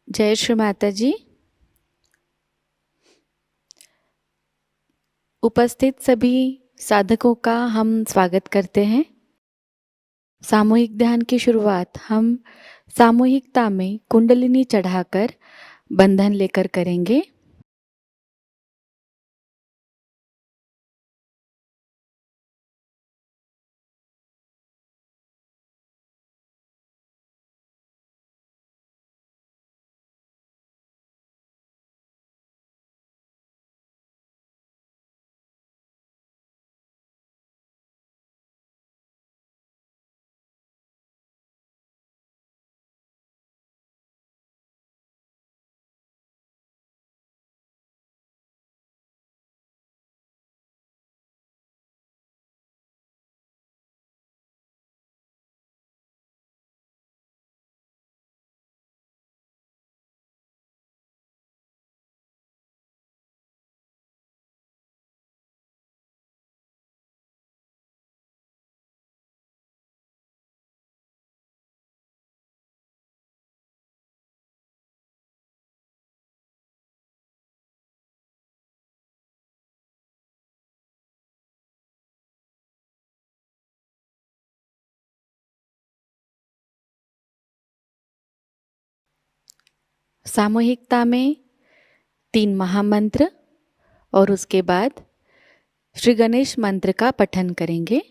जय श्री माताजी। उपस्थित सभी साधकों का हम स्वागत करते हैं। सामूहिक ध्यान की शुरुआत हम सामूहिकता में कुंडलिनी चढ़ाकर बंधन लेकर करेंगे। सामूहिकता में 3 महामंत्र और उसके बाद श्री गणेश मंत्र का पठन करेंगे।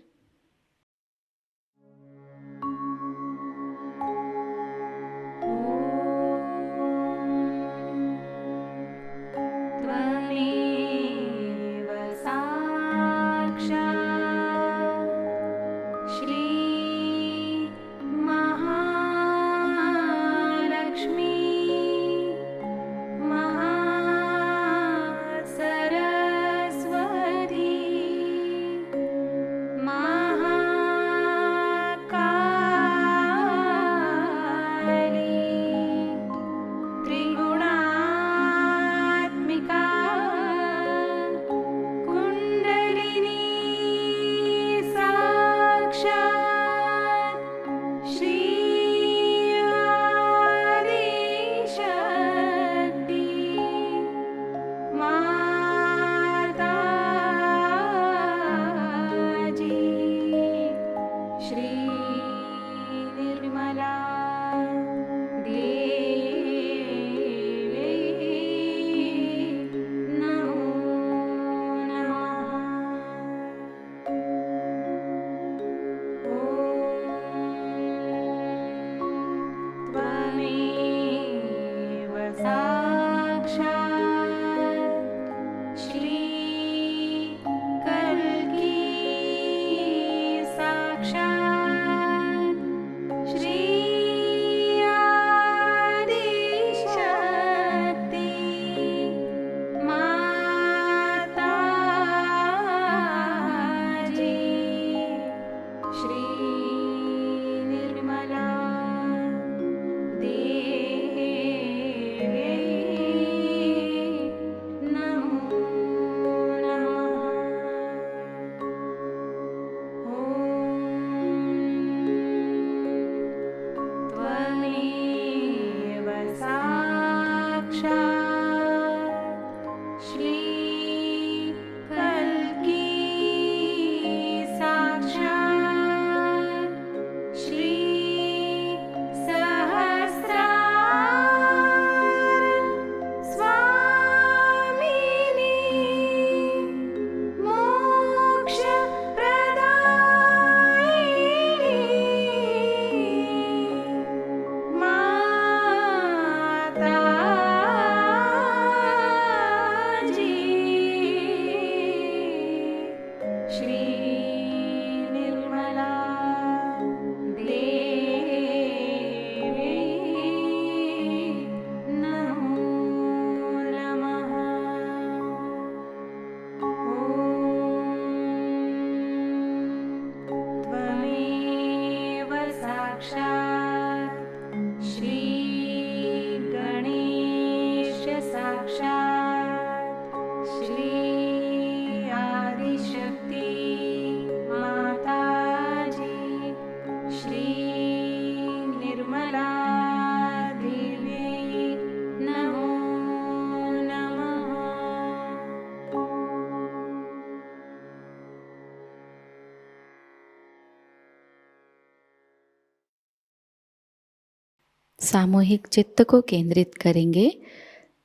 सामूहिक चित्त को केंद्रित करेंगे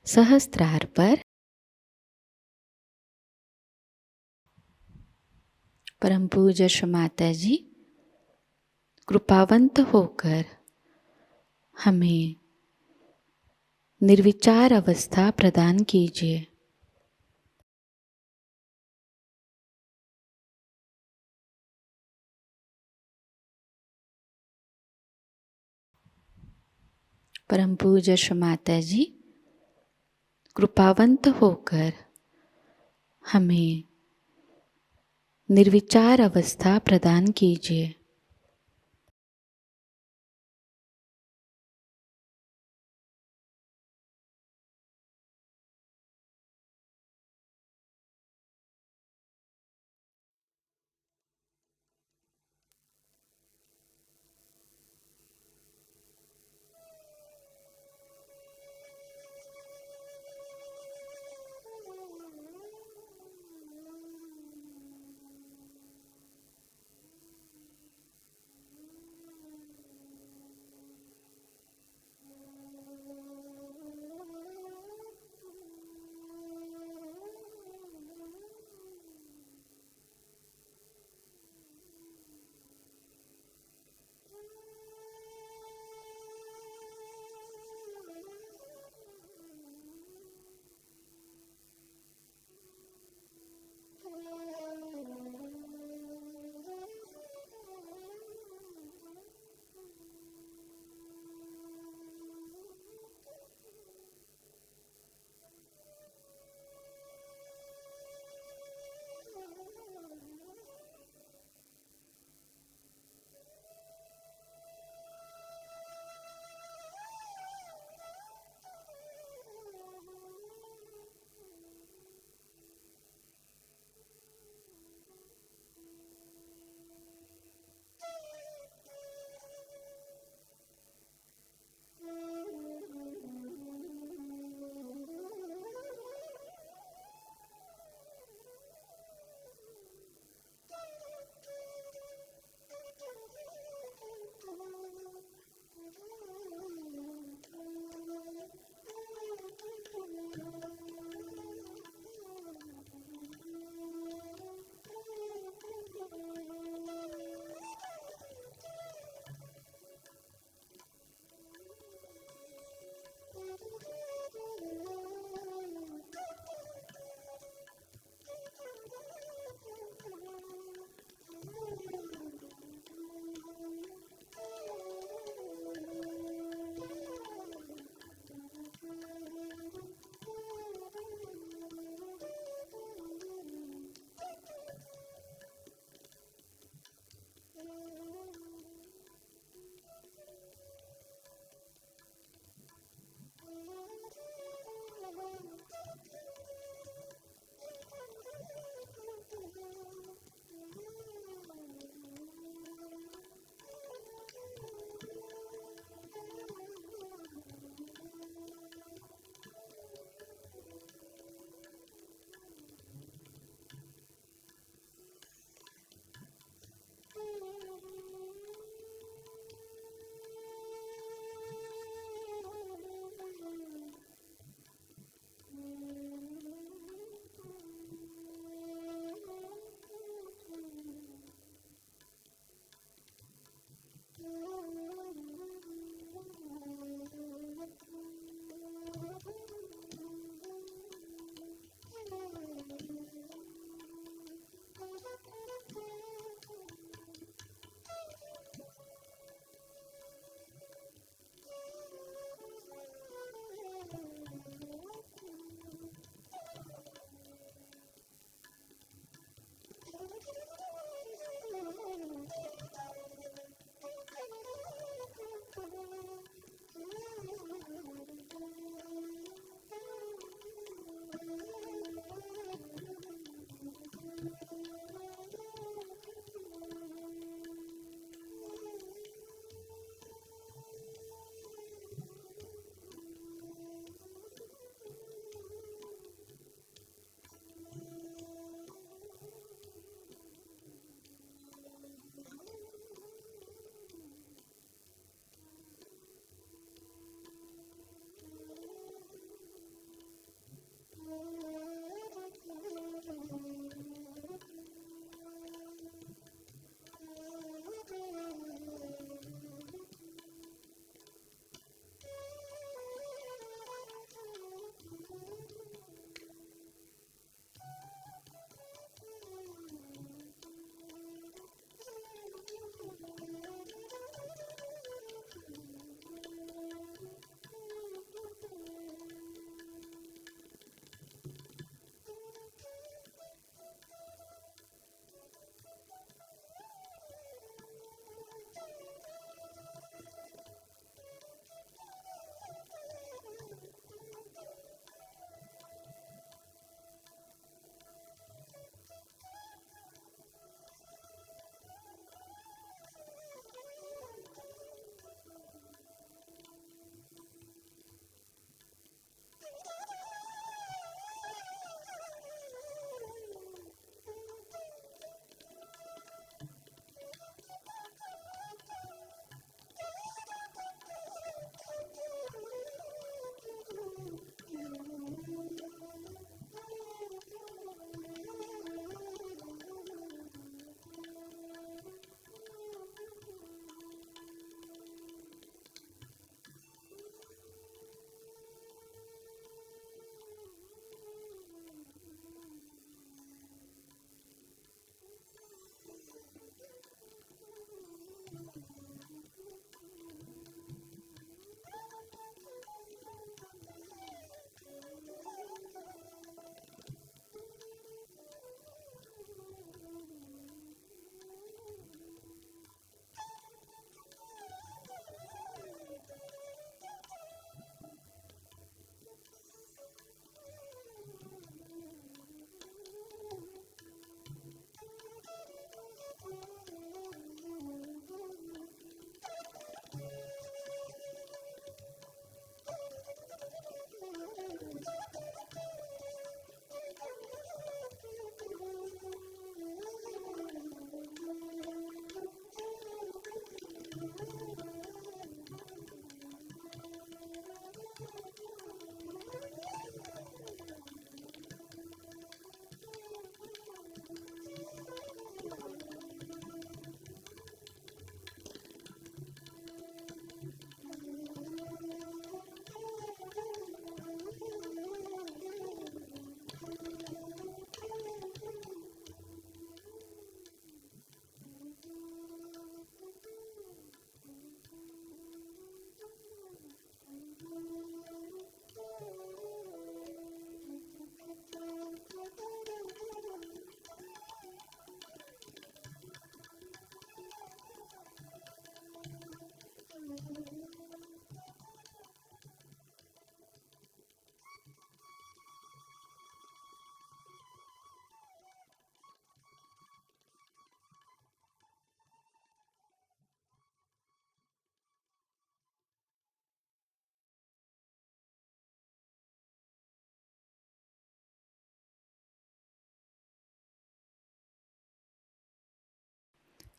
सहस्त्रार पर। परम पूज्य श्री माता जी कृपावंत होकर हमें निर्विचार अवस्था प्रदान कीजिए। परम पूज्य श्री माता जी कृपावंत होकर हमें निर्विचार अवस्था प्रदान कीजिए।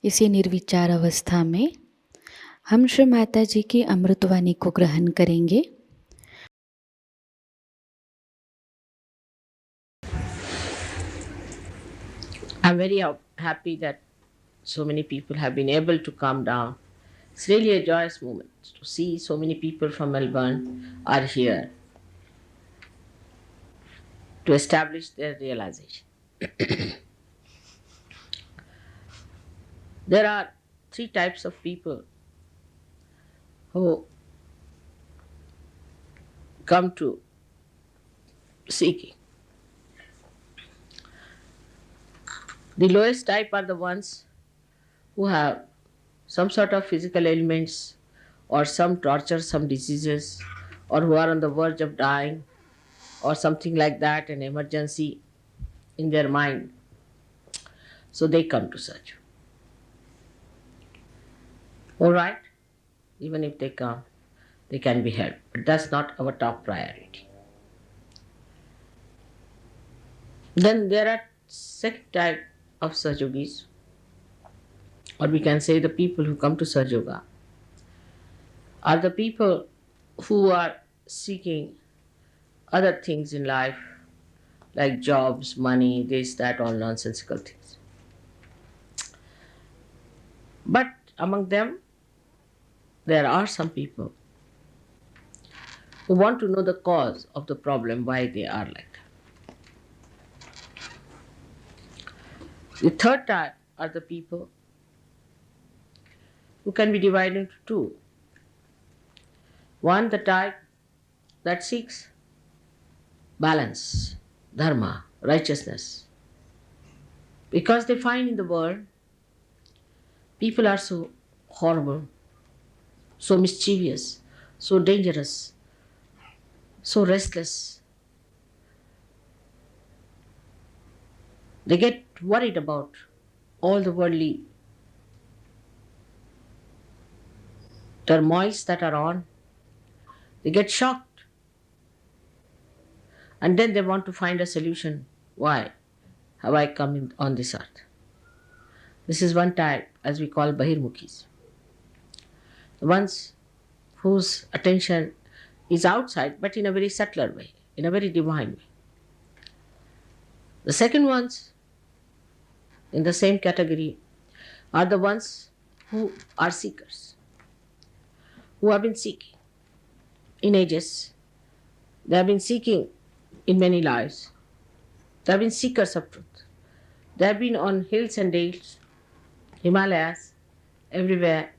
इसी निर्विचार अवस्था में हम श्री माता जी की अमृतवाणी को ग्रहण करेंगे। I'm very happy that so many people have been able to come down. It's really a joyous moment to see so many people from Melbourne are here to establish their realization. There are three types of people who come to seeking. The lowest type are the ones who have some sort of physical ailments or some torture, some diseases, or who are on the verge of dying or something like that, an emergency in their mind. So they come to search. All right, even if they come, they can be helped. But that's not our top priority. Then there are second type of Sahajogis, or we can say the people who come to Sahajayoga, are the people who are seeking other things in life, like jobs, money, this, that, all nonsensical things. But among them, there are some people who want to know the cause of the problem, why they are like that. The third type are the people who can be divided into two. One, the type that seeks balance, dharma, righteousness. Because they find in the world people are so horrible, so mischievous, so dangerous, so restless. They get worried about all the worldly turmoils that are on. They get shocked. And then they want to find a solution. Why have I come on this earth? This is one type, as we call Bahirmukhis. The ones whose attention is outside, but in a very subtler way, in a very divine way. The second ones in the same category are the ones who are seekers, who have been seeking in ages. They have been seeking in many lives. They have been seekers of truth. They have been on hills and dales, Himalayas, everywhere,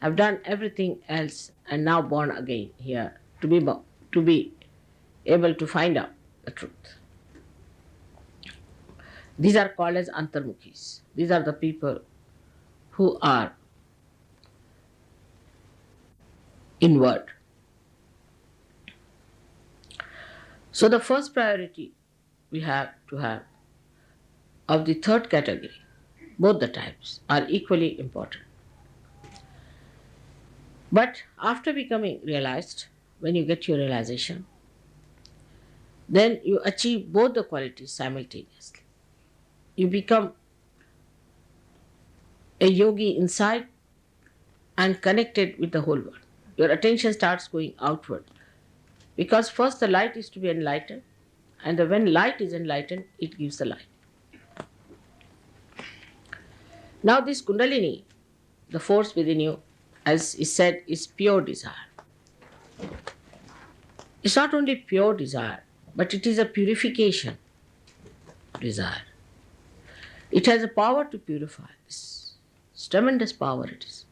have done everything else, and now born again here to be able to find out the truth. These are called as antarmukhis. These are the people who are inward. So the first priority we have to have of the third category, both the types are equally important. But after becoming realized, when you get your realization, then you achieve both the qualities simultaneously. You become a yogi inside and connected with the whole world. Your attention starts going outward. Because first the light is to be enlightened, and when light is enlightened, it gives the light. Now this Kundalini, the force within you, as is said, is pure desire. It's not only pure desire, but it is a purification desire. It has a power to purify. This tremendous power it is.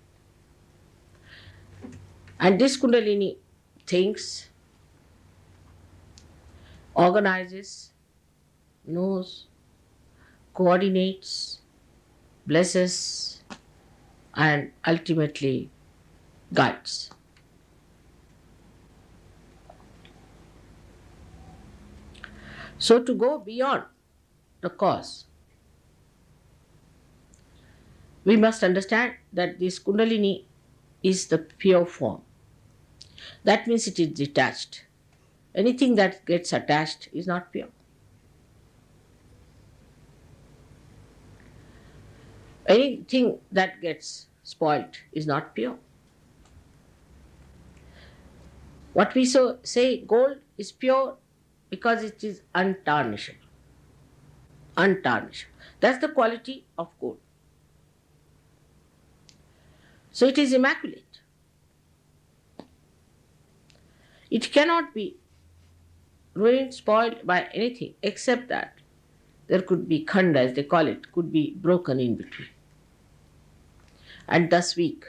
And this Kundalini thinks, organizes, knows, coordinates, blesses, and ultimately guides. So to go beyond the cause, we must understand that this Kundalini is the pure form. That means it is detached. Anything that gets attached is not pure. Anything that gets spoilt is not pure. What we say gold is pure because it is untarnishable. Untarnishable. That's the quality of gold. So it is immaculate. It cannot be ruined, spoiled by anything except that there could be khanda, as they call it, could be broken in between and thus weak.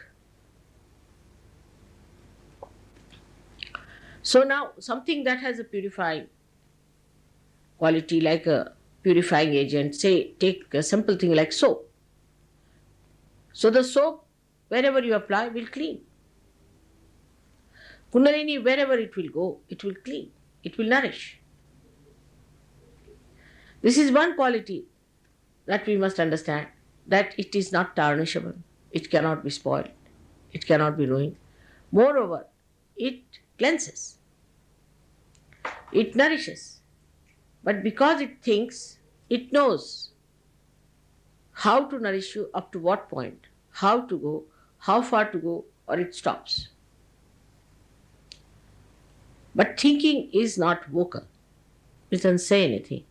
So now something that has a purifying quality, like a purifying agent, say take a simple thing like soap. So the soap, wherever you apply, will clean. Kundalini, wherever it will go, it will clean, it will nourish. This is one quality that we must understand, that it is not tarnishable, it cannot be spoiled, it cannot be ruined. Moreover, it cleanses, it nourishes. But because it thinks, it knows how to nourish you, up to what point, how to go, how far to go, or it stops. But thinking is not vocal, it doesn't say anything.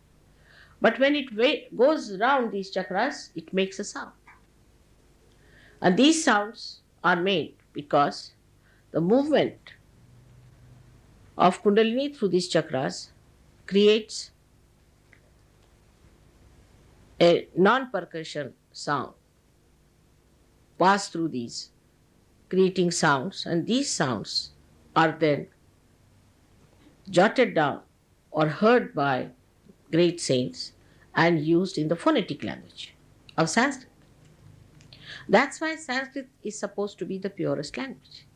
But when it goes around these chakras, it makes a sound. And these sounds are made because the movement of Kundalini through these chakras creates a non-percussion sound pass through these, creating sounds, and these sounds are then jotted down or heard by great saints and used in the phonetic language of Sanskrit. That's why Sanskrit is supposed to be the purest language.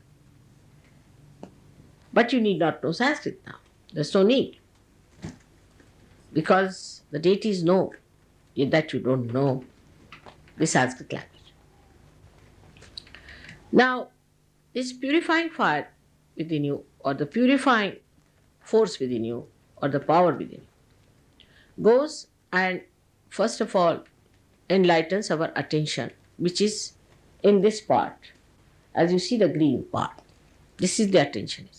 But you need not know Sanskrit now. There's no need. Because the deities know that you don't know the Sanskrit language. Now, this purifying fire within you, or the purifying force within you, or the power within you, goes and first of all enlightens our attention, which is in this part. As you see the green part, this is the attention.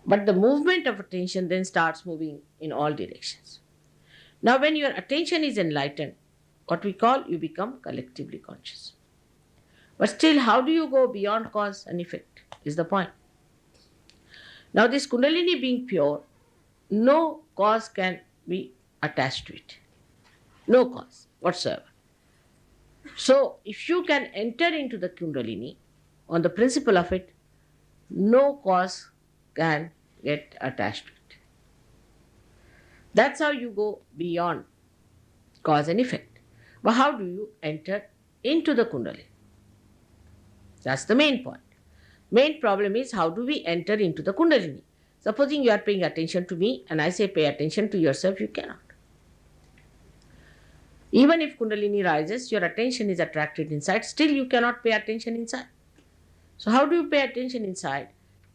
But the movement of attention then starts moving in all directions. Now when your attention is enlightened, what we call, you become collectively conscious. But still, how do you go beyond cause and effect is the point. Now this Kundalini being pure, no cause can be attached to it. No cause whatsoever. So if you can enter into the Kundalini on the principle of it, no cause can get attached to it. That's how you go beyond cause and effect. But how do you enter into the Kundalini? That's the main point. Main problem is, how do we enter into the Kundalini? Supposing you are paying attention to me and I say pay attention to yourself, you cannot. Even if Kundalini rises, your attention is attracted inside, still you cannot pay attention inside. So how do you pay attention inside?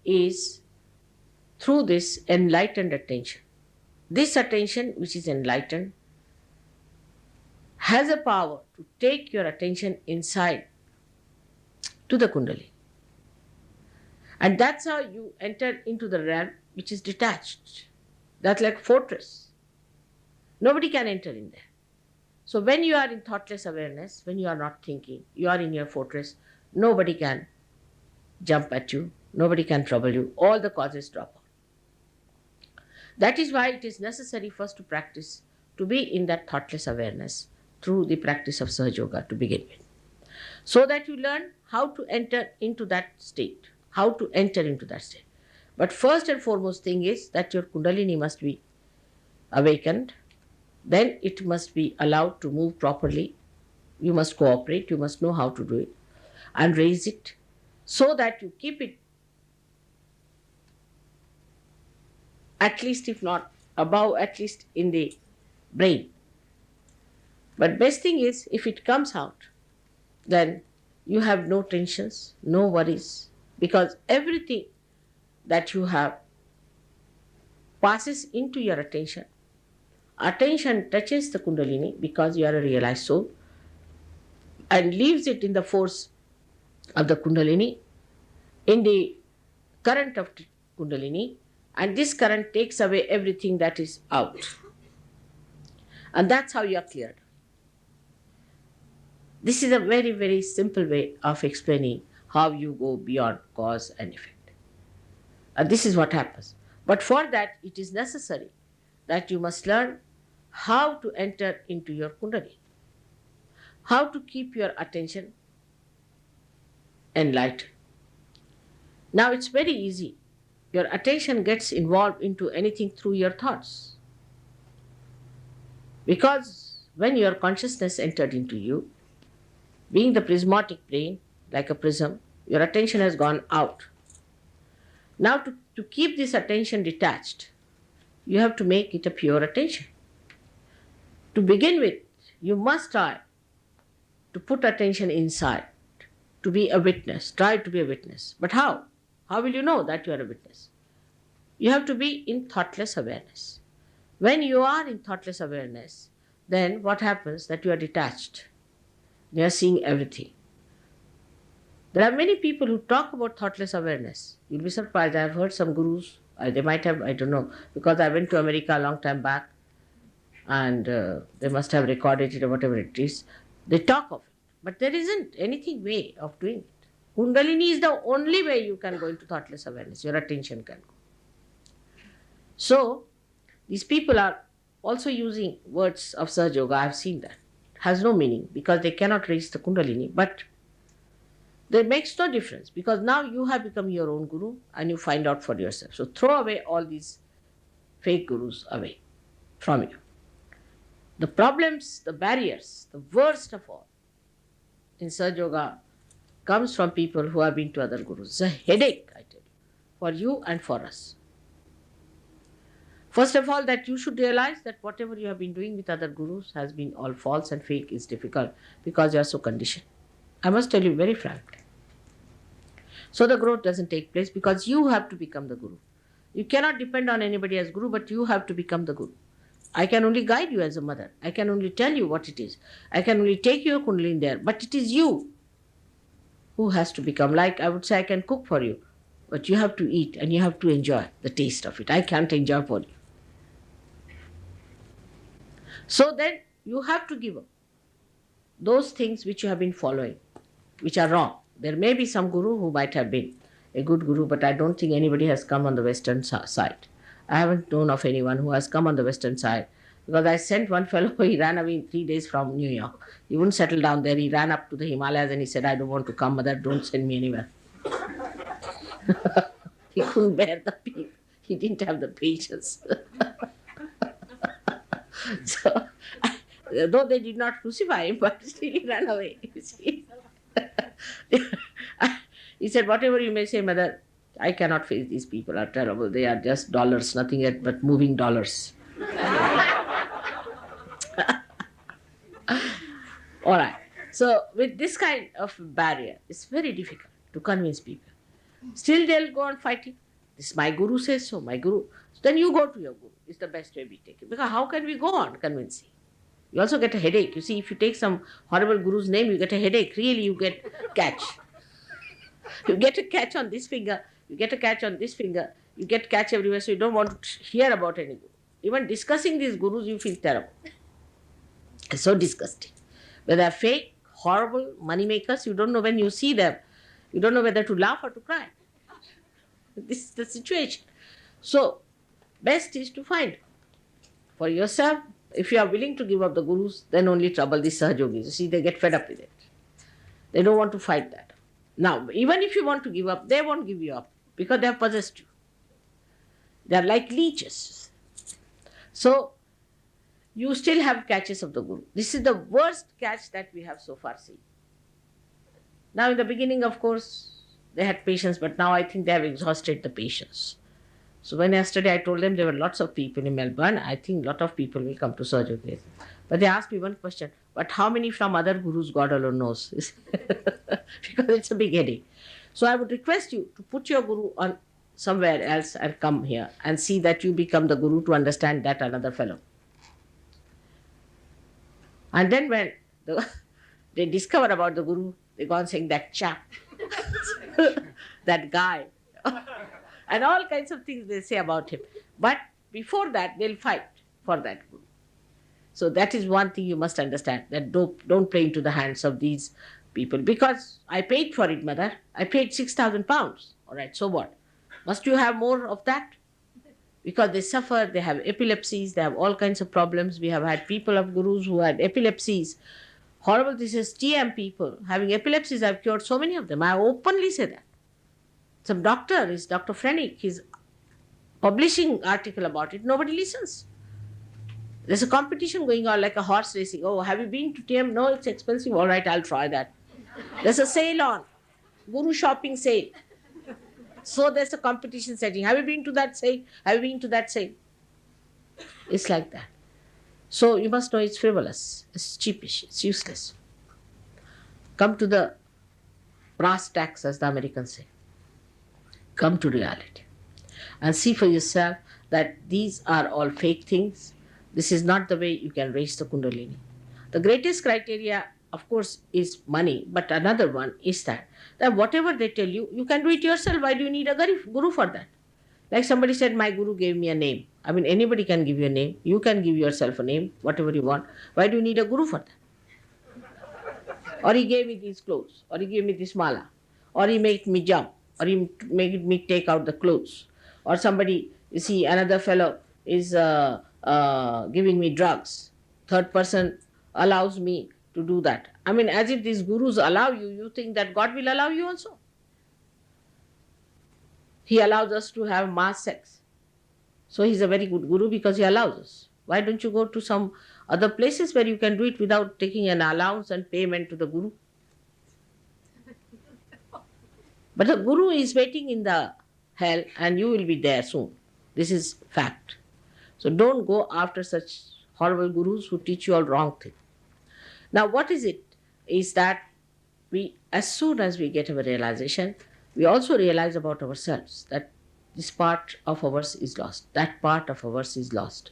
Is through this enlightened attention. This attention, which is enlightened, has a power to take your attention inside to the Kundalini. And that's how you enter into the realm which is detached. That's like fortress. Nobody can enter in there. So when you are in thoughtless awareness, when you are not thinking, you are in your fortress, nobody can jump at you, nobody can trouble you, all the causes drop out. That is why it is necessary first to practice, to be in that thoughtless awareness through the practice of Sahajayoga to begin with. So that you learn how to enter into that state, how to enter into that state. But first and foremost thing is that your Kundalini must be awakened, then it must be allowed to move properly. You must cooperate, you must know how to do it and raise it so that you keep it at least, if not above, at least in the brain. But best thing is, if it comes out, then you have no tensions, no worries, because everything that you have passes into your attention. Attention touches the Kundalini because you are a realized soul. and leaves it in the force of the Kundalini, in the current of Kundalini, and this current takes away everything that is out. And that's how you are cleared. This is a very, very simple way of explaining how you go beyond cause and effect. And this is what happens. But for that, it is necessary that you must learn how to enter into your Kundalini, how to keep your attention enlightened. Now it's very easy. Your attention gets involved into anything through your thoughts. Because when your consciousness entered into you, being the prismatic brain, like a prism, your attention has gone out. Now to keep this attention detached, you have to make it a pure attention. To begin with, you must try to put attention inside, to be a witness. Try to be a witness. But how? How will you know that you are a witness? You have to be in thoughtless awareness. When you are in thoughtless awareness, then what happens? That you are detached. You are seeing everything. There are many people who talk about thoughtless awareness. You'll be surprised. I have heard some gurus, they might have, I don't know, because I went to America a long time back, and they must have recorded it or whatever it is. They talk of it. But there isn't anything way of doing it. Kundalini is the only way you can go into thoughtless awareness. Your attention can go. So, these people are also using words of Sahajayoga. I have seen that. It has no meaning because they cannot reach the Kundalini. But that makes no difference because now you have become your own guru and you find out for yourself. So throw away all these fake gurus away from you. The problems, the barriers, the worst of all in Sahajayoga comes from people who have been to other gurus. It's a headache, I tell you, for you and for us. First of all, that you should realize that whatever you have been doing with other gurus has been all false and fake is difficult because you are so conditioned. I must tell you very frankly. So the growth doesn't take place because you have to become the guru. You cannot depend on anybody as guru, but you have to become the guru. I can only guide you as a mother. I can only tell you what it is. I can only take your Kundalini there, but it is you who has to become. Like I would say, I can cook for you, but you have to eat and you have to enjoy the taste of it. I can't enjoy for you. So then you have to give up those things which you have been following, which are wrong. There may be some guru who might have been a good guru, but I don't think anybody has come on the Western side. I haven't known of anyone who has come on the Western side because I sent one fellow, he ran away in 3 days from New York. He wouldn't settle down there. He ran up to the Himalayas and he said, I don't want to come, mother, don't send me anywhere. He couldn't bear the pain. He didn't have the patience. So, though they did not crucify him, but still he ran away. You see. He said, whatever you may say, mother, I cannot face these people, are terrible. They are just dollars, nothing yet but moving dollars. All right. So with this kind of barrier, it's very difficult to convince people. Still they'll go on fighting. This my guru says so, my guru. So then you go to your guru. It's the best way we take it. Because how can we go on convincing? You also get a headache. You see, if you take some horrible guru's name, you get a headache. Really, you get catch. You get a catch on this finger. You get a catch on this finger. You get catch everywhere. So you don't want to hear about any guru. Even discussing these gurus, you feel terrible. It's so disgusting. Whether they're fake, horrible, money makers, you don't know when you see them. You don't know whether to laugh or to cry. This is the situation. So, best is to find for yourself. If you are willing to give up the gurus, then only trouble these Sahajogis. You see, they get fed up with it. They don't want to fight that. Now, even if you want to give up, they won't give you up because they have possessed you. They are like leeches. So, you still have catches of the guru. This is the worst catch that we have so far seen. Now, in the beginning, of course, they had patience, but now I think they have exhausted the patience. So when yesterday I told them there were lots of people in Melbourne, I think a lot of people will come to Sahajayoga. But they asked me one question, but how many from other gurus God alone knows? Because it's a big headache. So I would request you to put your guru on somewhere else and come here and see that you become the guru to understand that another fellow. And then when they discover about the Guru, they go on saying that chap, that guy, and all kinds of things they say about him. But before that, they'll fight for that Guru. So that is one thing you must understand, that don't play into the hands of these people. Because I paid for it, mother. I paid 6,000 pounds. All right, so what? Must you have more of that? Because they suffer, they have epilepsies, they have all kinds of problems. We have had people of gurus who had epilepsies. Horrible, this is TM people having epilepsies. I've cured so many of them. I openly say that. Some doctor is Dr. Frenick, he's publishing article about it. Nobody listens. There's a competition going on like a horse racing. Oh, have you been to TM? No, it's expensive. All right, I'll try that. There's a sale on. Guru shopping sale. So there's a competition setting. Have you been to that sale? Have you been to that sale? It's like that. So you must know it's frivolous. It's cheapish. It's useless. Come to the brass tacks, as the Americans say. Come to reality. And see for yourself that these are all fake things. This is not the way you can raise the Kundalini. The greatest criteria, of course, is money, but another one is that whatever they tell you, you can do it yourself. Why do you need a guru for that? Like somebody said, my guru gave me a name. I mean, anybody can give you a name. You can give yourself a name, whatever you want. Why do you need a guru for that? Or he gave me these clothes, or he gave me this mala, or he made me jump, or he made me take out the clothes. Or somebody, you see, another fellow is giving me drugs. Third person allows me to do that. I mean, as if these gurus allow you, you think that God will allow you also. He allows us to have mass sex. So he's a very good guru because he allows us. Why don't you go to some other places where you can do it without taking an allowance and payment to the guru? But the guru is waiting in the hell and you will be there soon. This is fact. So don't go after such horrible gurus who teach you all wrong things. Now what is it? Is that we, as soon as we get our realization, we also realize about ourselves that this part of ours is lost. That part of ours is lost.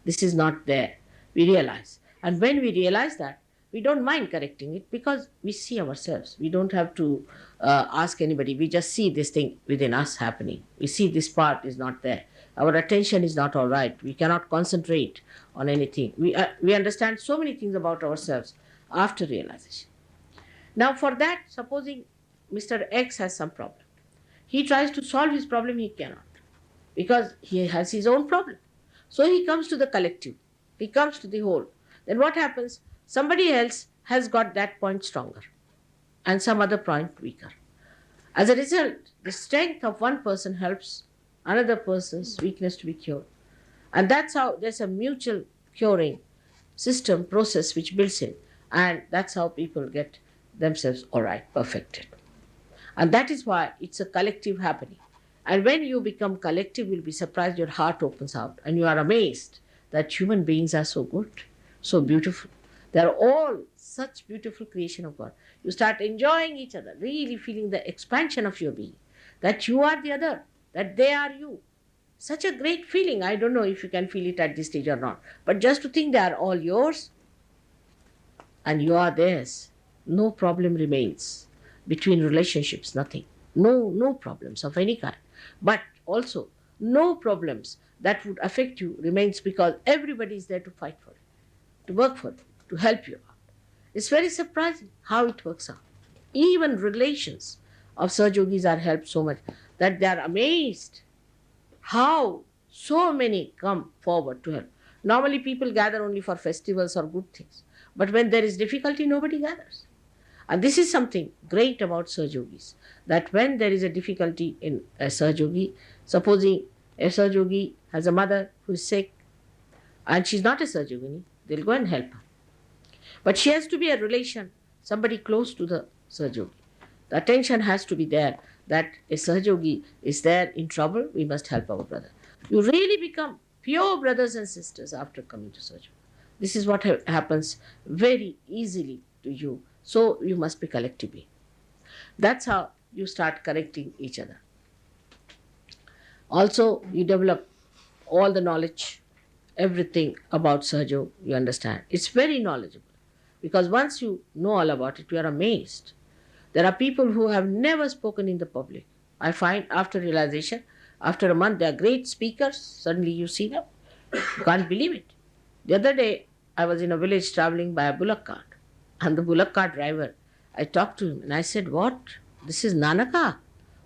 This is not there. We realize. And when we realize that, we don't mind correcting it because we see ourselves. We don't have to ask anybody. We just see this thing within us happening. We see this part is not there. Our attention is not all right. We cannot concentrate on anything. We understand so many things about ourselves after realization. Now for that, supposing Mr. X has some problem. He tries to solve his problem, he cannot. Because he has his own problem. So he comes to the collective. He comes to the whole. Then what happens? Somebody else has got that point stronger and some other point weaker. As a result, the strength of one person helps another person's weakness to be cured. And that's how there's a mutual curing system, process which builds in. And that's how people get themselves all right, perfected. And that is why it's a collective happening. And when you become collective, you'll be surprised, your heart opens out and you are amazed that human beings are so good, so beautiful. They are all such beautiful creation of God. You start enjoying each other, really feeling the expansion of your being, that you are the other, that they are you. Such a great feeling. I don't know if you can feel it at this stage or not. But just to think they are all yours and you are theirs, no problem remains between relationships, nothing. No problems of any kind. But also, no problems that would affect you remains because everybody is there to fight for it, to work for it, to help you out. It's very surprising how it works out. Even relations of Sahajogis are helped so much that they are amazed how so many come forward to help. Normally people gather only for festivals or good things. But when there is difficulty, nobody gathers. And this is something great about Sahajogis, that when there is a difficulty in a Sahajogi, supposing a Sahajogi has a mother who is sick and she's not a Sahajogini, they'll go and help her. But she has to be a relation, somebody close to the Sahajogi. The attention has to be there that a Sahajogi is there in trouble, we must help our brother. You really become pure brothers and sisters after coming to Sahajogi. This is what happens very easily to you. So you must be collective being. That's how you start correcting each other. Also, you develop all the knowledge, everything about Sahaja, you understand. It's very knowledgeable. Because once you know all about it, you are amazed. There are people who have never spoken in the public. I find after realization, after a month, they are great speakers. Suddenly you see them. You can't believe it. The other day, I was in a village traveling by a bullock cart. And the bullock cart driver, I talked to him and I said, "What? This is Nanaka?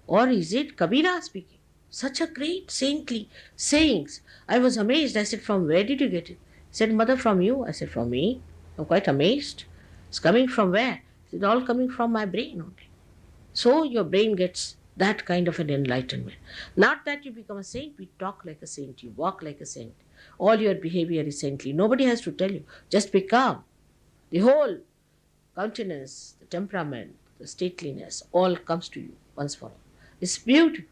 Or is it Kabira speaking?" Such a great saintly sayings. I was amazed. I said, "From where did you get it?" He said, "Mother, from you." I said, "From me?" I'm quite amazed. It's coming from where? It's all coming from my brain only. So your brain gets that kind of an enlightenment. Not that you become a saint, we talk like a saint, you walk like a saint. All your behavior is saintly. Nobody has to tell you. Just become. The whole countenance, the temperament, the stateliness, all comes to you once for all. It's beautiful.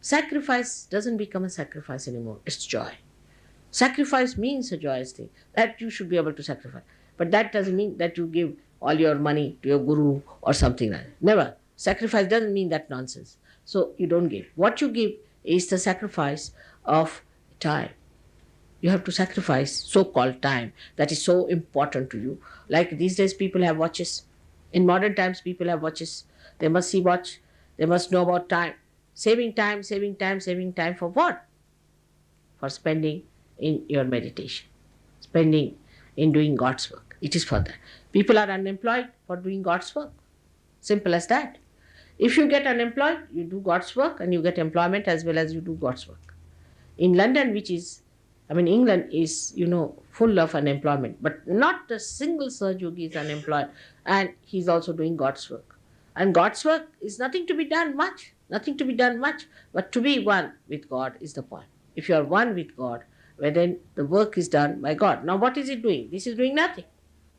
Sacrifice doesn't become a sacrifice anymore. It's joy. Sacrifice means a joyous thing. That you should be able to sacrifice. But that doesn't mean that you give all your money to your guru or something like that. Never. Sacrifice doesn't mean that nonsense. So you don't give. What you give is the sacrifice of time. You have to sacrifice so-called time that is so important to you. Like these days people have watches. In modern times people have watches. They must see watch. They must know about time. Saving time, saving time, saving time for what? For spending in your meditation. Spending in doing God's work. It is for that. People are unemployed for doing God's work. Simple as that. If you get unemployed, you do God's work and you get employment as well as you do God's work. In London, England is, full of unemployment, but not a single Saj Yogi is unemployed, and he's also doing God's work. And God's work is nothing to be done much, but to be one with God is the point. If you are one with God, well, then the work is done by God. Now what is it doing? This is doing nothing.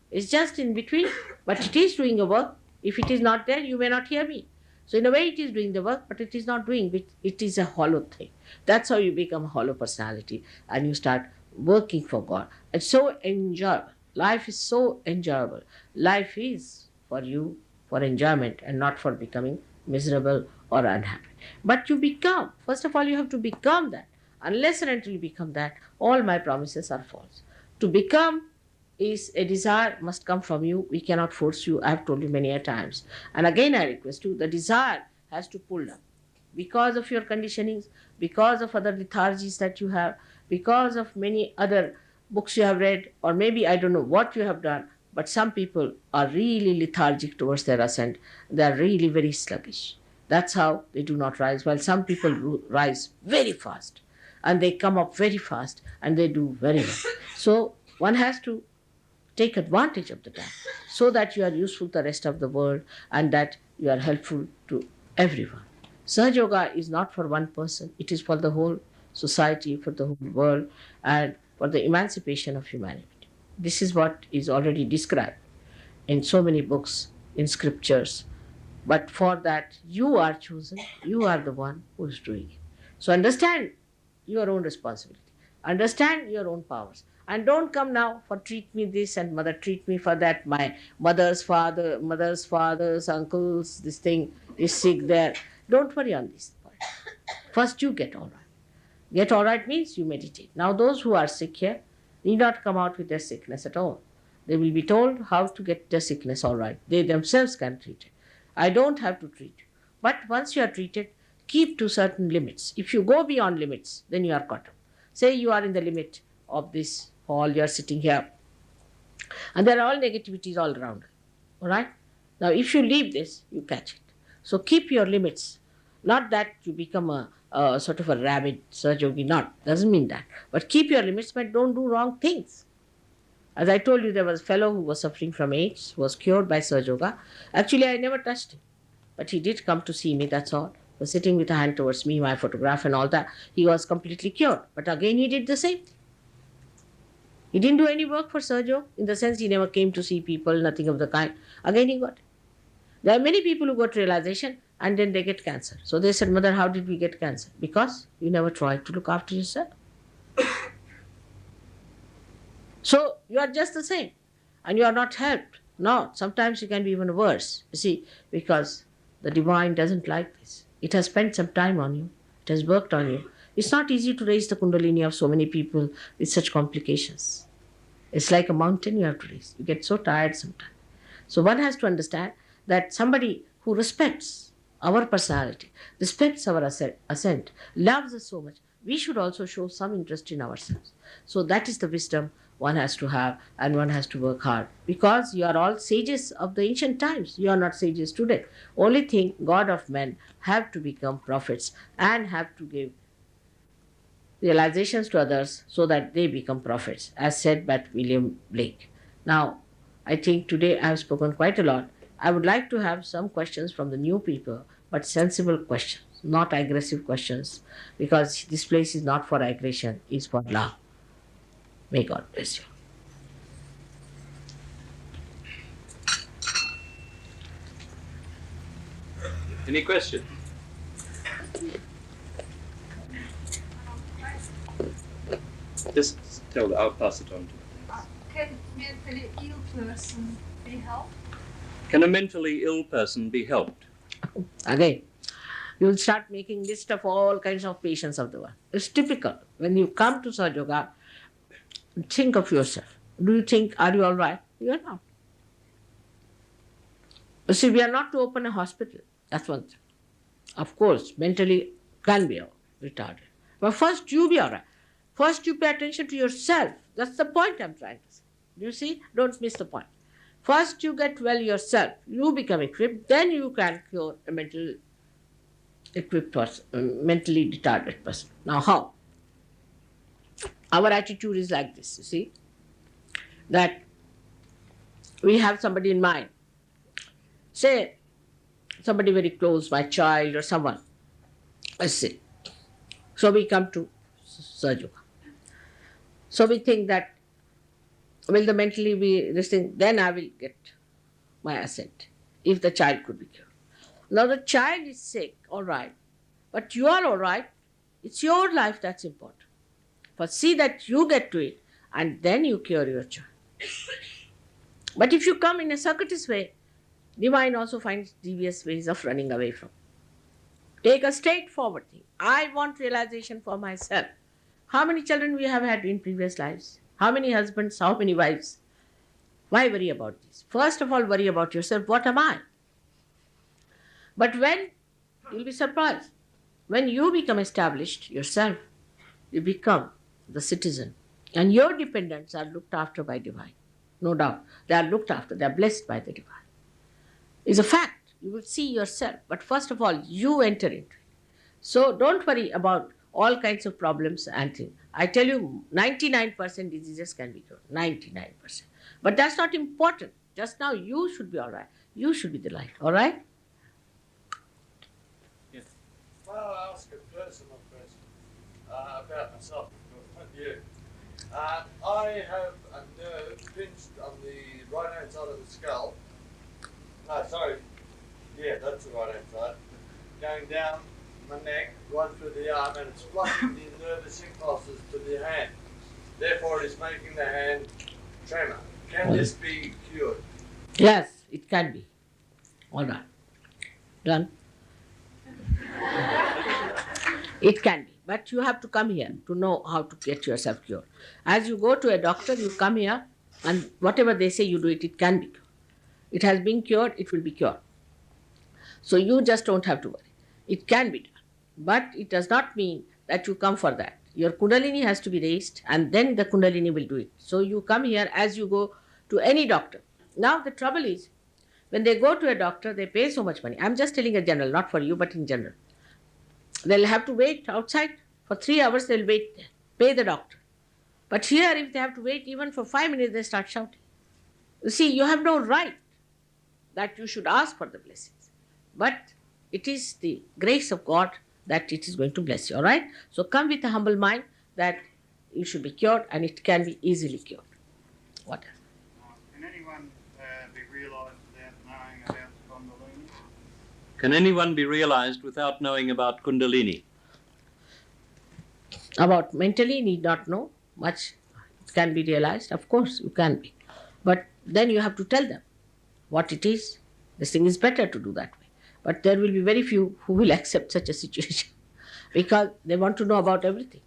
It's just in between, but it is doing a work. If it is not there, you may not hear me. So in a way it is doing the work, but it is not doing, it is a hollow thing. That's how you become a hollow personality and you start working for God. It's so enjoyable. Life is so enjoyable. Life is for you, for enjoyment and not for becoming miserable or unhappy. But you become, first of all, you have to become that. Unless and until you become that, all my promises are false. To become is a desire must come from you. We cannot force you. I have told you many a times. And again I request you, the desire has to pull down. Because of your conditionings, because of other lethargies that you have, because of many other books you have read, or maybe I don't know what you have done, but some people are really lethargic towards their ascent. They are really very sluggish. That's how they do not rise, while some people rise very fast. And they come up very fast and they do very well. So one has to take advantage of the time so that you are useful to the rest of the world and that you are helpful to everyone. Sahaja Yoga is not for one person. It is for the whole society, for the whole world, and for the emancipation of humanity. This is what is already described in so many books, in scriptures. But for that, you are chosen. You are the one who is doing it. So understand your own responsibility. Understand your own powers. And don't come now for treat me this and mother treat me for that. My mother's fathers, uncles, this thing is sick there. Don't worry on this point. First you get all right. Get all right means you meditate. Now those who are sick here need not come out with their sickness at all. They will be told how to get their sickness all right. They themselves can treat it. I don't have to treat you. But once you are treated, keep to certain limits. If you go beyond limits, then you are caught up. Say you are in the limit of this hall, you are sitting here, and there are all negativities all around. All right? Now, if you leave this, you catch it. So keep your limits. Not that you become a sort of a rabid Sahaja Yogi, not. Doesn't mean that. But keep your limits, but don't do wrong things. As I told you, there was a fellow who was suffering from AIDS, was cured by Sahaja Yoga. Actually, I never touched him. But he did come to see me, that's all. He was sitting with a hand towards me, my photograph and all that. He was completely cured. But again, he did the same thing. He didn't do any work for Sahaja Yoga, in the sense he never came to see people, nothing of the kind. Again, he got it. There are many people who got realization and then they get cancer. So they said, Mother, how did we get cancer? Because you never tried to look after yourself. So you are just the same and you are not helped. No, sometimes you can be even worse. You see, because the divine doesn't like this. It has spent some time on you. It has worked on you. It's not easy to raise the Kundalini of so many people with such complications. It's like a mountain you have to raise. You get so tired sometimes. So one has to understand that somebody who respects our personality, respects our ascent, loves us so much, we should also show some interest in ourselves. So that is the wisdom one has to have, and one has to work hard. Because you are all sages of the ancient times. You are not sages today. Only thing, God of men have to become prophets and have to give realizations to others so that they become prophets, as said by William Blake. Now, I think today I have spoken quite a lot. I would like to have some questions from the new people, but sensible questions, not aggressive questions, because this place is not for aggression, it's for love. May God bless you. Any questions? Just tell, I'll pass it on to you. Can mentally ill person be helped? Can a mentally ill person be helped? Again, you will start making list of all kinds of patients of the world. It's typical. When you come to Sahajayoga, think of yourself. Do you think, are you all right? You are not. You see, we are not to open a hospital. That's one thing. Of course, mentally can be retarded. But first you be all right. First you pay attention to yourself. That's the point I'm trying to say. Do you see? Don't miss the point. First you get well yourself. You become equipped. Then you can cure a mentally equipped person, a mentally retarded person. Now how? Our attitude is like this, you see. That we have somebody in mind. Say, somebody very close, my child or someone, let's say. So we come to Sahajayoga. So we think that, will the mentally be this thing, then I will get my ascent, if the child could be cured. Now the child is sick, all right, but you are all right. It's your life that's important. But see that you get to it, and then you cure your child. But if you come in a circuitous way, divine also finds devious ways of running away from. Take a straightforward thing. I want realization for myself. How many children we have had in previous lives? How many husbands? How many wives? Why worry about this? First of all, worry about yourself. What am I? But when, you'll be surprised, when you become established yourself, you become the citizen. And your dependents are looked after by divine. No doubt. They are looked after. They are blessed by the divine. It's a fact. You will see yourself. But first of all, you enter into it. So don't worry about all kinds of problems and things. I tell you, 99% diseases can be cured. 99%. But that's not important. Just now you should be all right. You should be the light. All right? Yes. May I ask a personal question about myself, not you? I have a nerve pinched on the right-hand side of the skull. No, sorry. Yeah, that's the right-hand side. Going down my neck, right through the arm, and it's blocking the nervous impulses to the hand. Therefore, it is making the hand tremor. Can this be cured? Yes, it can be. All right. Done? It can be. But you have to come here to know how to get yourself cured. As you go to a doctor, you come here, and whatever they say you do it, it can be cured. It has been cured, it will be cured. So you just don't have to worry. It can be done. But it does not mean that you come for that. Your Kundalini has to be raised, and then the Kundalini will do it. So you come here as you go to any doctor. Now the trouble is, when they go to a doctor, they pay so much money. I'm just telling a general, not for you, but in general. They'll have to wait outside for 3 hours, they'll wait there, pay the doctor. But here, if they have to wait even for 5 minutes, they start shouting. You see, you have no right that you should ask for the blessings. But it is the grace of God that it is going to bless you, all right? So come with a humble mind that you should be cured, and it can be easily cured. What else? Can anyone be realised without knowing about Kundalini? Can anyone be realized without knowing about Kundalini? About mentally, need not know much. It can be realized, of course, you can be. But then you have to tell them what it is. This thing is better to do that way. But there will be very few who will accept such a situation because they want to know about everything.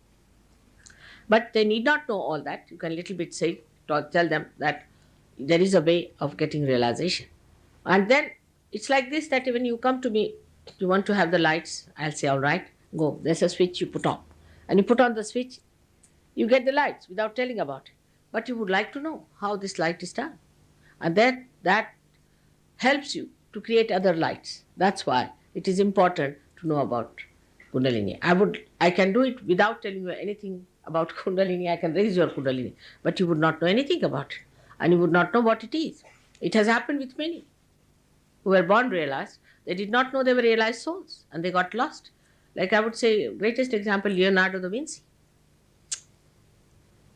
But they need not know all that. You can little bit say, tell them that there is a way of getting realization. And then it's like this, that when you come to me, you want to have the lights, I'll say, all right, go. There's a switch you put on. And you put on the switch, you get the lights without telling about it. But you would like to know how this light is done. And that helps you to create other lights. That's why it is important to know about Kundalini. I can do it without telling you anything about Kundalini. I can raise your Kundalini, but you would not know anything about it, and you would not know what it is. It has happened with many who were born realized. They did not know they were realized souls, and they got lost. Like I would say, greatest example, Leonardo da Vinci.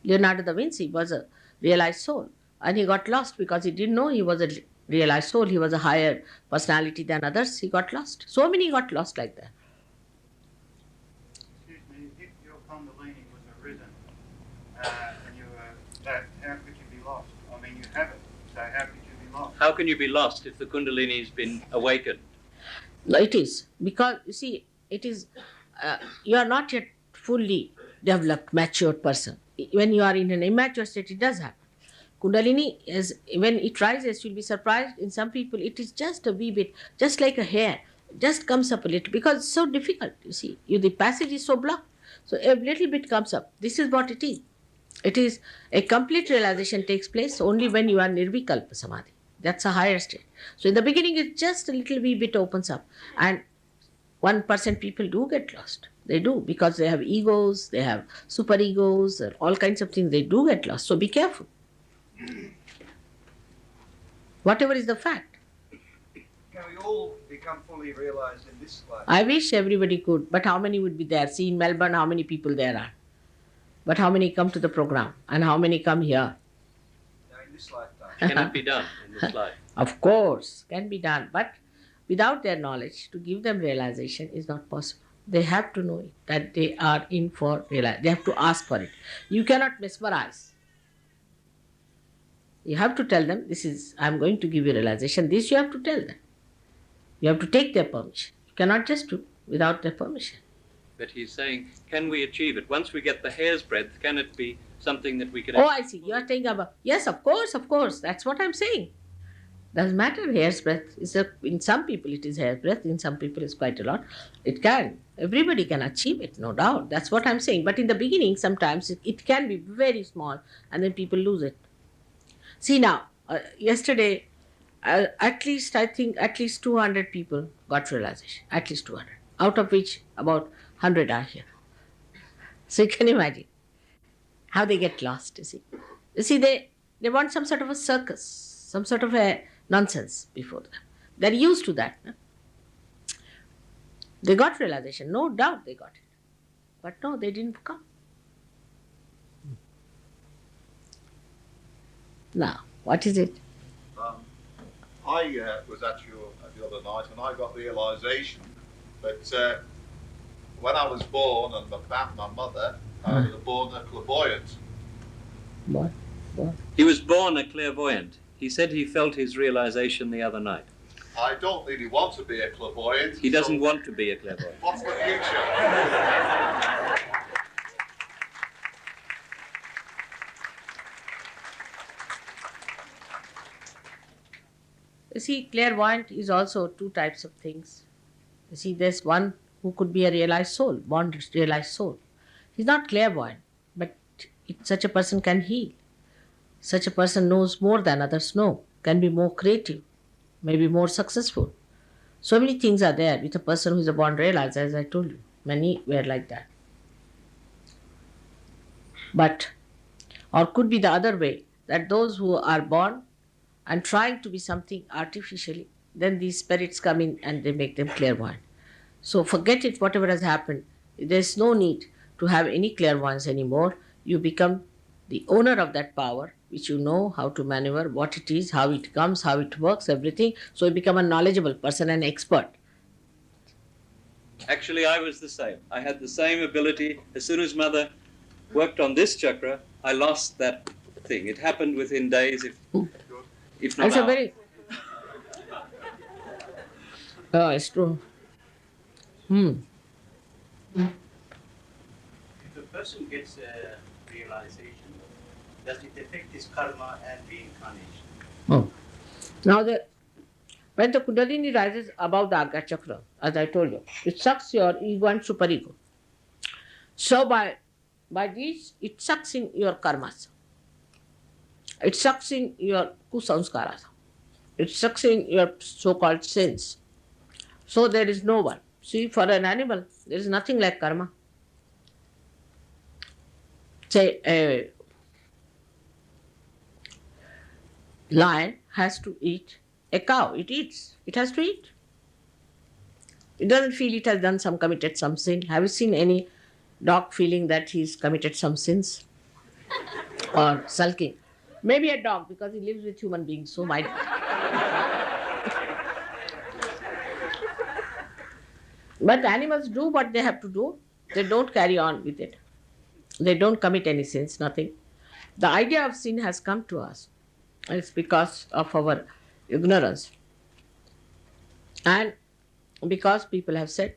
Leonardo da Vinci was a realized soul, and he got lost because he didn't know he was a realized soul. He was a higher personality than others. He got lost. So many got lost like that. Excuse me, if your Kundalini was arisen and you were that, how could you be lost? I mean, you have it, so how could you be lost? How can you be lost if the Kundalini has been awakened? No, it is. Because, you see, it is, you are not yet fully developed, matured person. When you are in an immature state, it does happen. Kundalini, when it rises, you'll be surprised. In some people, it is just a wee bit, just like a hair, just comes up a little, because it's so difficult, you see. The passage is so blocked. So a little bit comes up. This is what it is. It is a complete realization takes place only when you are Nirvikalpa Samadhi. That's a higher state. So in the beginning, it's just a little wee bit opens up. And 1% people do get lost. They do, because they have egos, they have super egos, all kinds of things. They do get lost. So be careful. Whatever is the fact. Can we all become fully realized in this life? I wish everybody could, but how many would be there? See, in Melbourne, how many people there are? But how many come to the program? And how many come here? Now, in this lifetime. Can it be done in this life? Of course, can be done. But without their knowledge, to give them realization is not possible. They have to know it, that they are in for realization. They have to ask for it. You cannot mesmerize. You have to tell them, this is, I'm going to give you realization. This you have to tell them. You have to take their permission. You cannot just do without their permission. But he's saying, can we achieve it? Once we get the hair's breadth, can it be something that we can... Oh, I see. You are saying about... Yes, of course, of course. That's what I'm saying. Doesn't matter, hair's breadth. In some people it is hair's breadth, in some people it's quite a lot. It can. Everybody can achieve it, no doubt. That's what I'm saying. But in the beginning, sometimes it can be very small, and then people lose it. See now, yesterday, at least 200 people got realization. At least 200. Out of which about 100 are here. So you can imagine how they get lost, you see. You see, they want some sort of a circus, some sort of a nonsense before them. They're used to that. No? They got realization, no doubt they got it. But no, they didn't come. Now, what is it? I was at the other night and I got realisation that when I was born and my mother, I was born a clairvoyant. What? He was born a clairvoyant. He said he felt his realization the other night. I don't really want to be a clairvoyant. He doesn't want to be a clairvoyant. What's the future? You see, clairvoyant is also two types of things. You see, there's one who could be a realized soul, born realized soul. He's not clairvoyant, but such a person can heal. Such a person knows more than others know, can be more creative, maybe more successful. So many things are there with a person who is a born realized, as I told you. Many were like that. But, or could be the other way, that those who are born and trying to be something artificially, then these spirits come in and they make them clairvoyant. So forget it, whatever has happened. There's no need to have any clairvoyance anymore. You become the owner of that power, which you know how to maneuver, what it is, how it comes, how it works, everything. So you become a knowledgeable person, an expert. Actually, I was the same. I had the same ability. As soon as Mother worked on this chakra, I lost that thing. It happened within days, if not That's a hours. very... Oh, it's true. If a person gets a realization, does it affect his karma and reincarnation? Oh. Now, when the Kundalini rises above the Agya Chakra, as I told you, it sucks your ego and superego. So by these, it sucks in your karmas. It sucks in your kusamskaras. It sucks in your so-called sins. So there is no one. See, for an animal, there is nothing like karma. Say, a lion has to eat a cow. It eats. It has to eat. It doesn't feel it has committed some sin. Have you seen any dog feeling that he's committed some sins? Or sulking? Maybe a dog, because he lives with human beings, so might. But animals do what they have to do. They don't carry on with it. They don't commit any sins, nothing. The idea of sin has come to us. It's because of our ignorance. And because people have said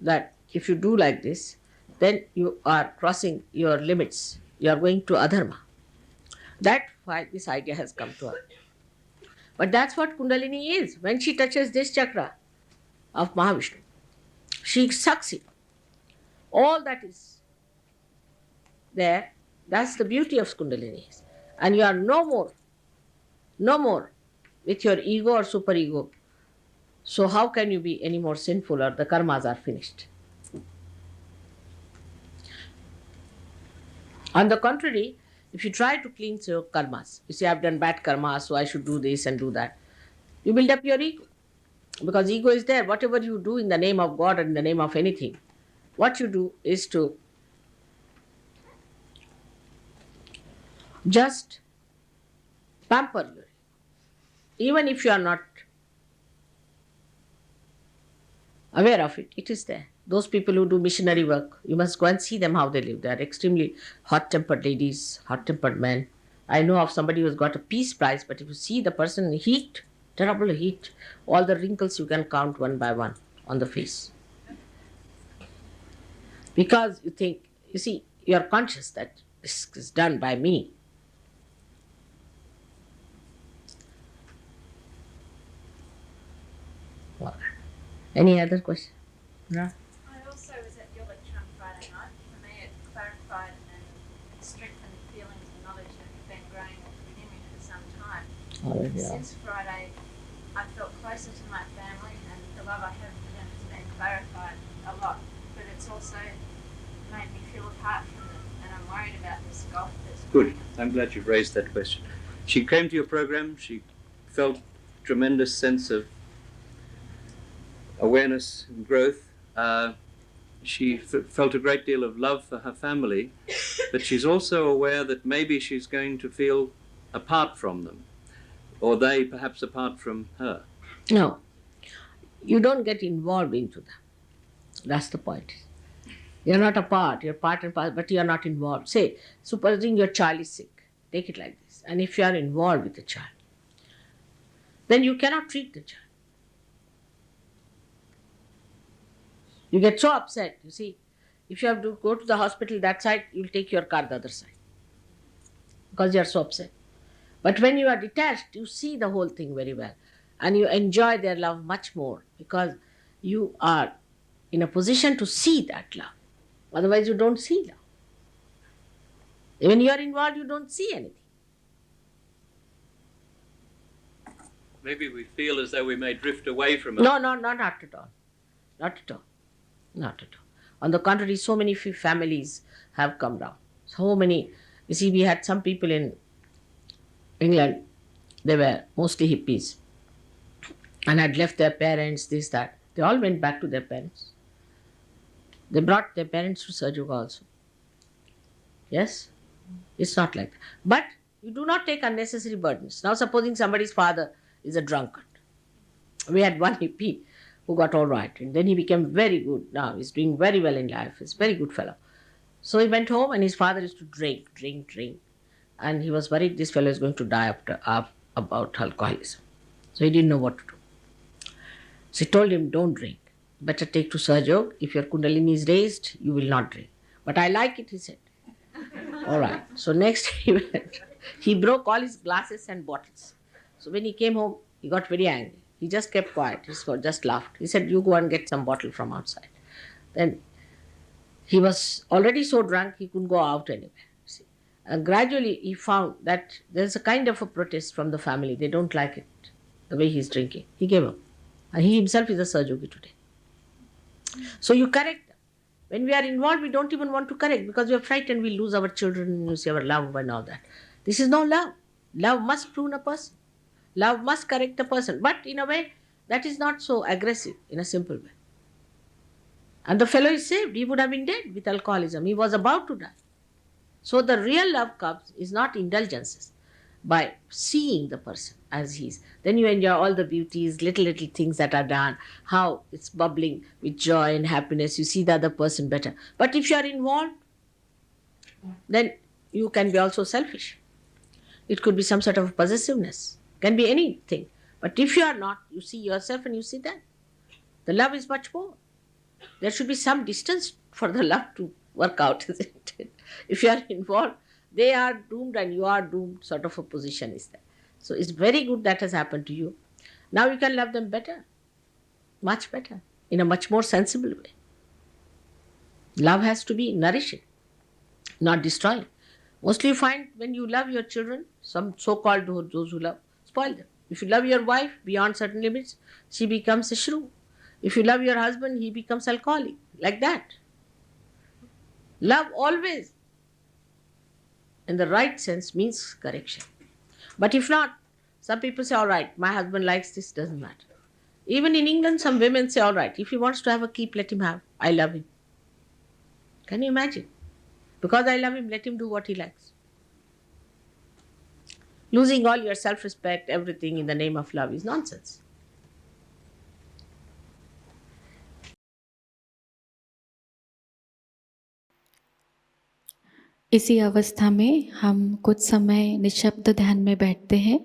that if you do like this, then you are crossing your limits. You are going to adharma. That's why this idea has come to us. But that's what Kundalini is. When she touches this chakra of Mahavishnu, she sucks it. All that is there, that's the beauty of Kundalini. And you are no more with your ego or superego. So how can you be any more sinful, or the karmas are finished? On the contrary, if you try to cleanse your karmas, you say, I've done bad karma, so I should do this and do that, you build up your ego. Because ego is there. Whatever you do in the name of God or in the name of anything, what you do is to just pamper your ego. Even if you are not aware of it, it is there. Those people who do missionary work, you must go and see them how they live. They are extremely hot-tempered ladies, hot-tempered men. I know of somebody who has got a peace prize, but if you see the person in heat, terrible heat, all the wrinkles you can count one by one on the face. Because you think, you see, you are conscious that this is done by me. Well, any other question? No? I also was at your lecture on Friday night. For me, it clarified and strengthened feelings and knowledge that have been growing within me for some time. Oh, yeah. Since Friday, I felt closer to my family, and the love I have for them has been clarified a lot. But it's also made me feel apart from them, and I'm worried about this gulf that's Good. growing. I'm glad you've raised that question. She came to your program. She felt tremendous sense of awareness and growth. She felt a great deal of love for her family, but she's also aware that maybe she's going to feel apart from them, or they perhaps apart from her. No, you don't get involved into them. That's the point. You're not apart, you're part and part, but you're not involved. Say, supposing your child is sick, take it like this, and if you are involved with the child, then you cannot treat the child. You get so upset, you see. If you have to go to the hospital that side, you'll take your car the other side. Because you are so upset. But when you are detached, you see the whole thing very well. And you enjoy their love much more, because you are in a position to see that love. Otherwise you don't see love. When you are involved, you don't see anything. Maybe we feel as though we may drift away from it. No, not at all. Not at all. Not at all. On the contrary, so many families have come down. So many. You see, we had some people in England, they were mostly hippies and had left their parents, this, that. They all went back to their parents. They brought their parents to Sahajayoga also. Yes? It's not like that. But you do not take unnecessary burdens. Now supposing somebody's father is a drunkard. We had one hippie who got all right, and then he became very good. Now he's doing very well in life. He's a very good fellow. So he went home, and his father used to drink. And he was worried this fellow is going to die about alcoholism. So he didn't know what to do. So he told him, don't drink. Better take to Sahajayoga. If your Kundalini is raised, you will not drink. But I like it, he said. All right. So next he went. He broke all his glasses and bottles. So when he came home, he got very angry. He just kept quiet. Just laughed. He said, "You go and get some bottle from outside." Then he was already so drunk he couldn't go out anywhere. See. And gradually he found that there's a kind of a protest from the family. They don't like it, the way he's drinking. He gave up. And he himself is a Sahajayogi today. So you correct them. When we are involved, we don't even want to correct because we are frightened we lose our children, lose our love and all that. This is no love. Love must prune a person. Love must correct a person. But in a way, that is not so aggressive, in a simple way. And the fellow is saved. He would have been dead with alcoholism. He was about to die. So the real love comes is not indulgences, by seeing the person as he is. Then you enjoy all the beauties, little things that are done, how it's bubbling with joy and happiness. You see the other person better. But if you are involved, then you can be also selfish. It could be some sort of possessiveness. Can be anything. But if you are not, you see yourself and you see that. The love is much more. There should be some distance for the love to work out, isn't it? If you are involved, they are doomed and you are doomed, sort of a position is there. So it's very good that has happened to you. Now you can love them better, much better, in a much more sensible way. Love has to be nourishing, not destroying. Mostly you find when you love your children, some so-called those who love, spoil them. If you love your wife beyond certain limits, she becomes a shrew. If you love your husband, he becomes alcoholic. Like that. Love always, in the right sense, means correction. But if not, some people say, all right, my husband likes this, doesn't matter. Even in England, some women say, all right, if he wants to have a keep, let him have. I love him. Can you imagine? Because I love him, let him do what he likes. Losing all your self-respect, everything in the name of love is nonsense. इसी अवस्था में हम कुछ समय निशब्द ध्यान में बैठते हैं।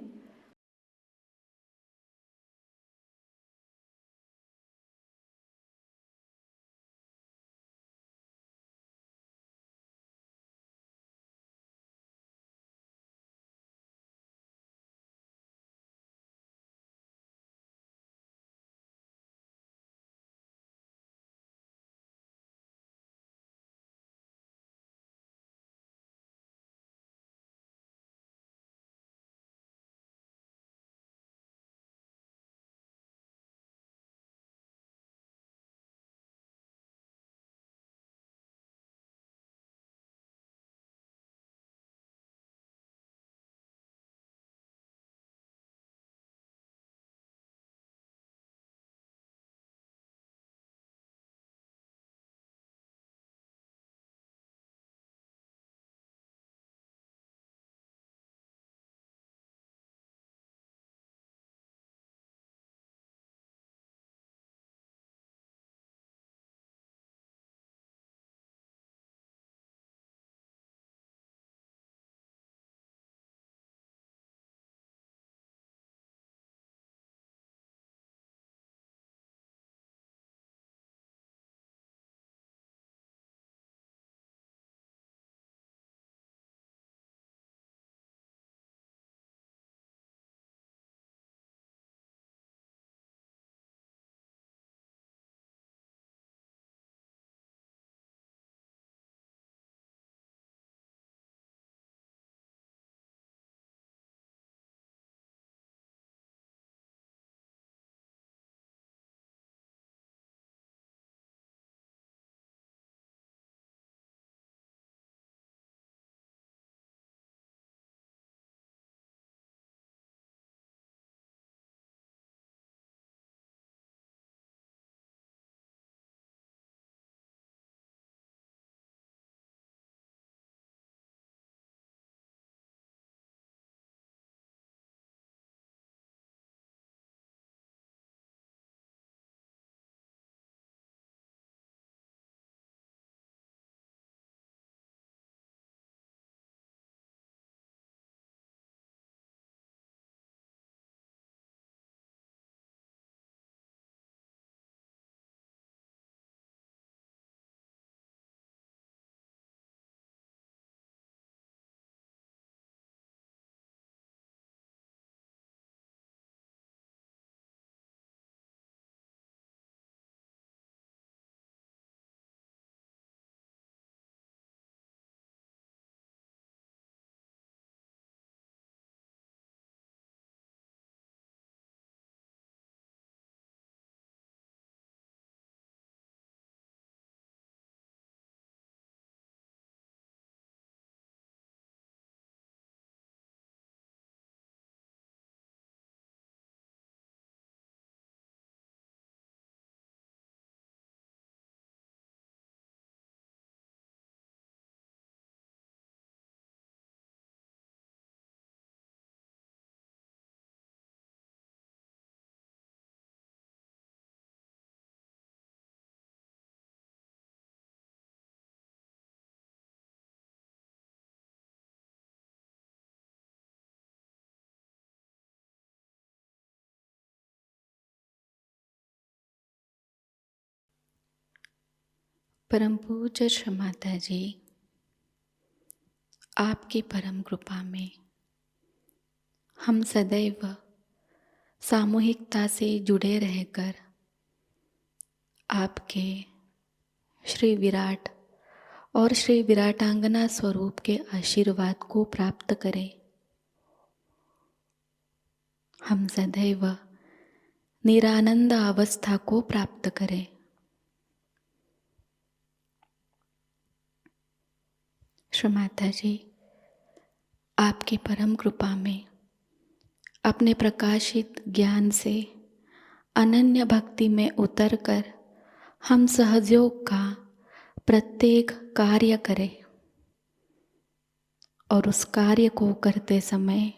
परम पूज्य श्री माताजी, आपकी परम कृपा में हम सदैव सामूहिकता से जुड़े रहकर आपके श्री विराट और श्री विराटांगना स्वरूप के आशीर्वाद को प्राप्त करें। हम सदैव निरानंद अवस्था को प्राप्त करें। श्री माताजी, आपकी परम कृपा में अपने प्रकाशित ज्ञान से अनन्य भक्ति में उतरकर हम सहजयोग का प्रत्येक कार्य करें और उस कार्य को करते समय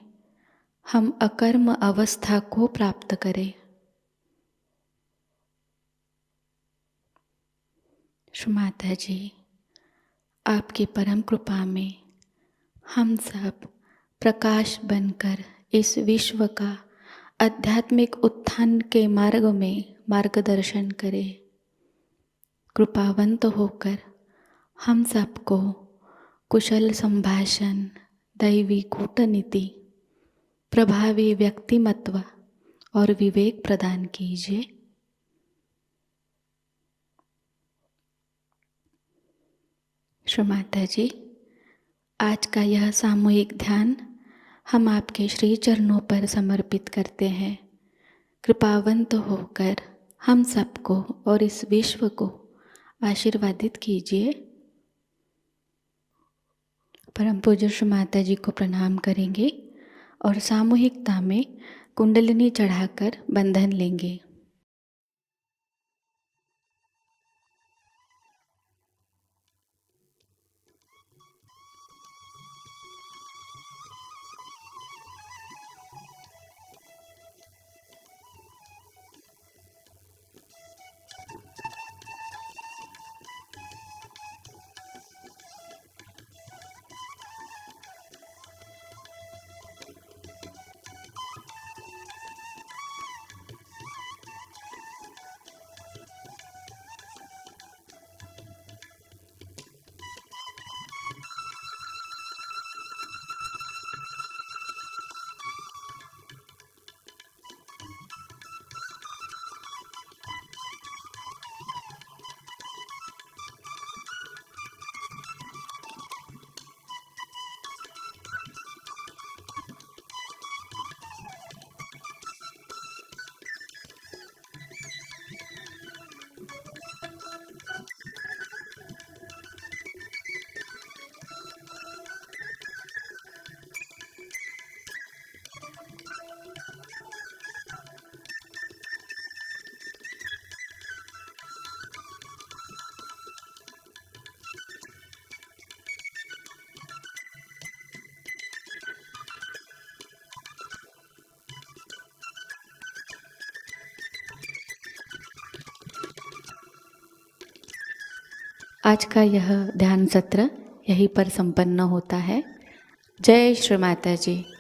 हम अकर्म अवस्था को प्राप्त करें। श्री माताजी, आपकी परम कृपा में हम सब प्रकाश बनकर इस विश्व का आध्यात्मिक उत्थान के मार्ग में मार्गदर्शन करें। कृपावंत होकर हम सबको कुशल संभाषण, दैवी कूटनीति, प्रभावी व्यक्तिमत्व और विवेक प्रदान कीजिए। श्री माताजी, आज का यह सामूहिक ध्यान हम आपके श्री चरणों पर समर्पित करते हैं। कृपावंत होकर हम सबको और इस विश्व को आशीर्वादित कीजिए। परम पूज्य श्री माताजी को प्रणाम करेंगे और सामूहिकता में कुंडलिनी चढ़ाकर बंधन लेंगे। आज का यह ध्यान सत्र यहीं पर संपन्न होता है। जय श्री माता जी।